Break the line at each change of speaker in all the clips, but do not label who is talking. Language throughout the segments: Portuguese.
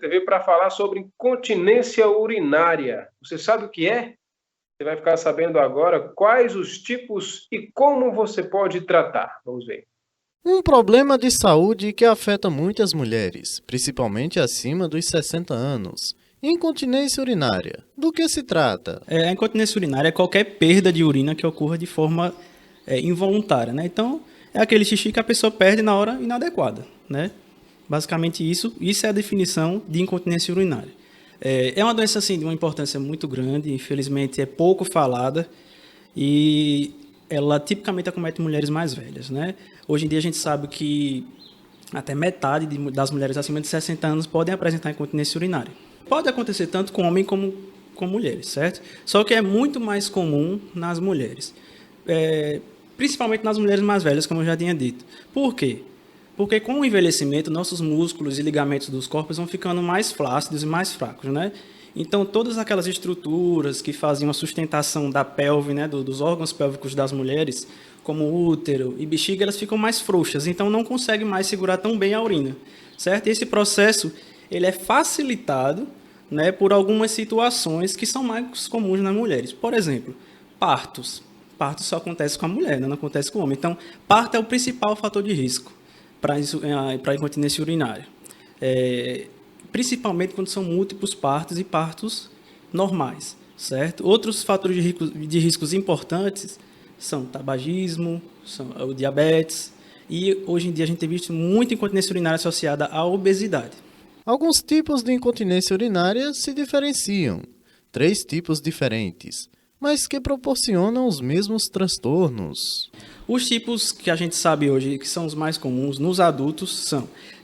TV para falar sobre incontinência urinária. Você sabe o que é? Você vai ficar sabendo agora quais os tipos e como você pode tratar. Vamos ver.
Um problema de saúde que afeta muitas mulheres, principalmente acima dos 60 anos. Incontinência urinária. Do que se trata?
A incontinência urinária é qualquer perda de urina que ocorra de forma involuntária, né? Então, é aquele xixi que a pessoa perde na hora inadequada, né? Basicamente isso é a definição de incontinência urinária. É uma doença assim, de uma importância muito grande, infelizmente é pouco falada e ela tipicamente acomete mulheres mais velhas, né? Hoje em dia a gente sabe que até metade das mulheres acima de 60 anos podem apresentar incontinência urinária. Pode acontecer tanto com homem como com mulheres, certo? Só que é muito mais comum nas mulheres. Principalmente nas mulheres mais velhas, como eu já tinha dito. Por quê? Porque com o envelhecimento, nossos músculos e ligamentos dos corpos vão ficando mais flácidos e mais fracos, né? Então, todas aquelas estruturas que faziam a sustentação da pelve, né, dos órgãos pélvicos das mulheres, como útero e bexiga, elas ficam mais frouxas, então não conseguem mais segurar tão bem a urina, certo? E esse processo ele é facilitado, né, por algumas situações que são mais comuns nas mulheres. Por exemplo, partos. Partos só acontece com a mulher, não acontece com o homem. Então, parto é o principal fator de risco para a incontinência urinária. Principalmente quando são múltiplos partos e partos normais, certo? Outros fatores de riscos importantes são o tabagismo, são o diabetes e hoje em dia a gente tem visto muita incontinência urinária associada à obesidade.
Alguns tipos de incontinência urinária se diferenciam. 3 tipos diferentes, mas que proporcionam os mesmos transtornos.
Os tipos que a gente sabe hoje, que são os mais comuns nos adultos,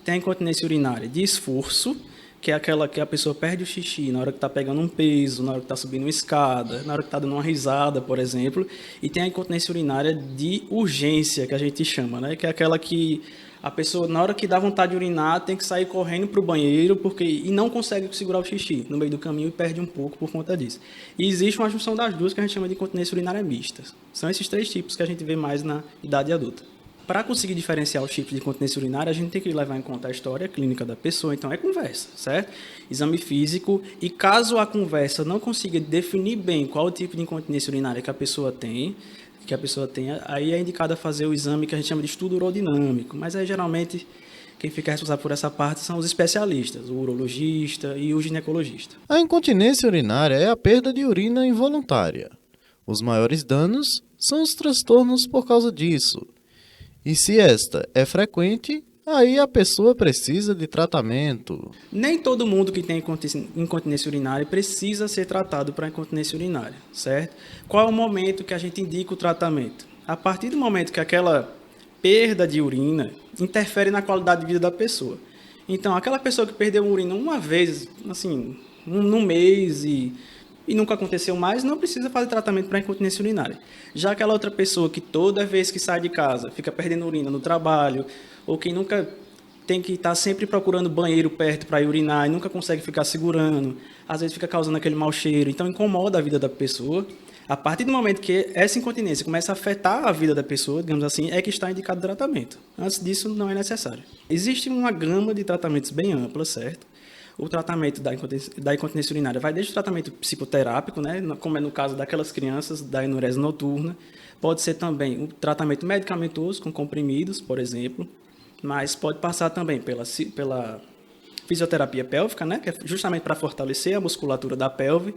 tem a incontinência urinária de esforço, que é aquela que a pessoa perde o xixi na hora que está pegando um peso, na hora que está subindo uma escada, na hora que está dando uma risada, por exemplo. E tem a incontinência urinária de urgência, que a gente chama, né? Que é aquela que a pessoa, na hora que dá vontade de urinar, tem que sair correndo para o banheiro e não consegue segurar o xixi no meio do caminho e perde um pouco por conta disso. E existe uma junção das duas que a gente chama de incontinência urinária mista. São esses 3 tipos que a gente vê mais na idade adulta. Para conseguir diferenciar os tipos de incontinência urinária, a gente tem que levar em conta a história clínica da pessoa, então é conversa, certo? Exame físico, e caso a conversa não consiga definir bem qual o tipo de incontinência urinária que a pessoa tenha, aí é indicado fazer o exame que a gente chama de estudo urodinâmico, mas aí geralmente quem fica responsável por essa parte são os especialistas, o urologista e o ginecologista.
A incontinência urinária é a perda de urina involuntária. Os maiores danos são os transtornos por causa disso. E se esta é frequente, aí a pessoa precisa de tratamento.
Nem todo mundo que tem incontinência urinária precisa ser tratado para incontinência urinária, certo? Qual é o momento que a gente indica o tratamento? A partir do momento que aquela perda de urina interfere na qualidade de vida da pessoa. Então, aquela pessoa que perdeu urina uma vez, assim, num mês e nunca aconteceu mais, não precisa fazer tratamento para incontinência urinária. Já aquela outra pessoa que toda vez que sai de casa fica perdendo urina no trabalho, ou que nunca tem que estar sempre procurando banheiro perto para ir urinar e nunca consegue ficar segurando, às vezes fica causando aquele mau cheiro, então incomoda a vida da pessoa. A partir do momento que essa incontinência começa a afetar a vida da pessoa, digamos assim, é que está indicado o tratamento. Antes disso, não é necessário. Existe uma gama de tratamentos bem ampla, certo? O tratamento da incontinência urinária vai desde o tratamento psicoterápico, né, como é no caso daquelas crianças da enurese noturna. Pode ser também um tratamento medicamentoso, com comprimidos, por exemplo, mas pode passar também pela fisioterapia pélvica, né, que é justamente para fortalecer a musculatura da pelve,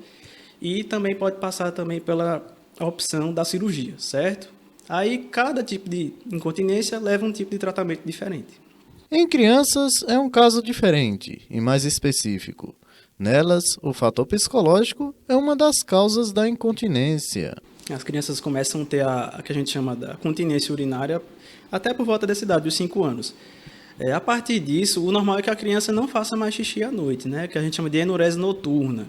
e também pode passar também pela opção da cirurgia, certo? Aí, cada tipo de incontinência leva um tipo de tratamento diferente.
Em crianças é um caso diferente e mais específico. Nelas, o fator psicológico é uma das causas da incontinência.
As crianças começam a ter a que a gente chama da continência urinária até por volta dessa idade, dos 5 anos. A partir disso, o normal é que a criança não faça mais xixi à noite, né? Que a gente chama de enurese noturna.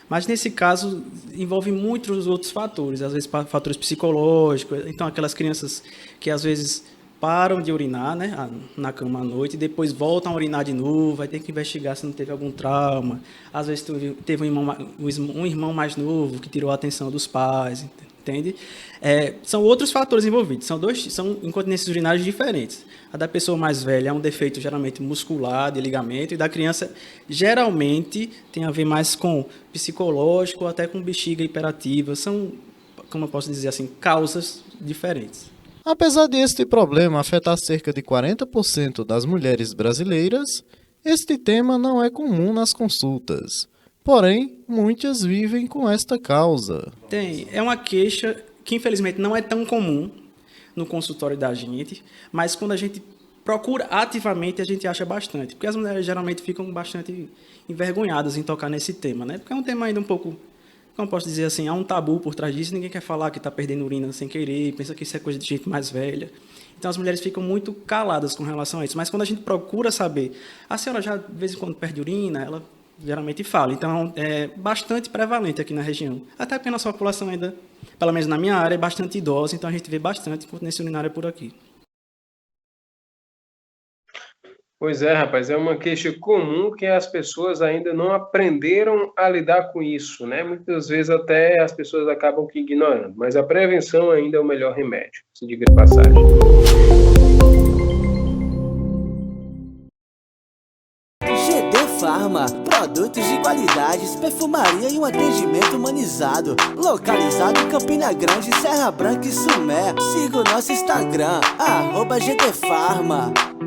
Mas, nesse caso, envolve muitos outros fatores, às vezes fatores psicológicos. Então, aquelas crianças que, às vezes, param de urinar, né, na cama à noite e depois voltam a urinar de novo, vai ter que investigar se não teve algum trauma. Às vezes teve um irmão mais novo que tirou a atenção dos pais. entende? São outros fatores envolvidos, são incontinências urinárias diferentes. A da pessoa mais velha é um defeito geralmente muscular, de ligamento, e da criança geralmente tem a ver mais com psicológico ou até com bexiga hiperativa. São, como eu posso dizer assim, causas diferentes.
Apesar de este problema afetar cerca de 40% das mulheres brasileiras, este tema não é comum nas consultas. Porém, muitas vivem com esta causa.
É uma queixa que infelizmente não é tão comum no consultório da gente, mas quando a gente procura ativamente, a gente acha bastante, porque as mulheres geralmente ficam bastante envergonhadas em tocar nesse tema, né? Porque é um tema ainda um pouco, como posso dizer assim, há um tabu por trás disso, ninguém quer falar que está perdendo urina sem querer, pensa que isso é coisa de gente mais velha. Então as mulheres ficam muito caladas com relação a isso, mas quando a gente procura saber, a senhora já de vez em quando perde urina, ela geralmente fala. Então é bastante prevalente aqui na região, até porque a nossa população ainda, pelo menos na minha área, é bastante idosa, então a gente vê bastante incontinência urinária por aqui.
Pois é, rapaz, é uma queixa comum que as pessoas ainda não aprenderam a lidar com isso, né? Muitas vezes até as pessoas acabam que ignorando, mas a prevenção ainda é o melhor remédio, se diga de passagem.
GD Farma, produtos de qualidades, perfumaria e um atendimento humanizado. Localizado em Campina Grande, Serra Branca e Sumé. Siga o nosso Instagram, @GD Farma.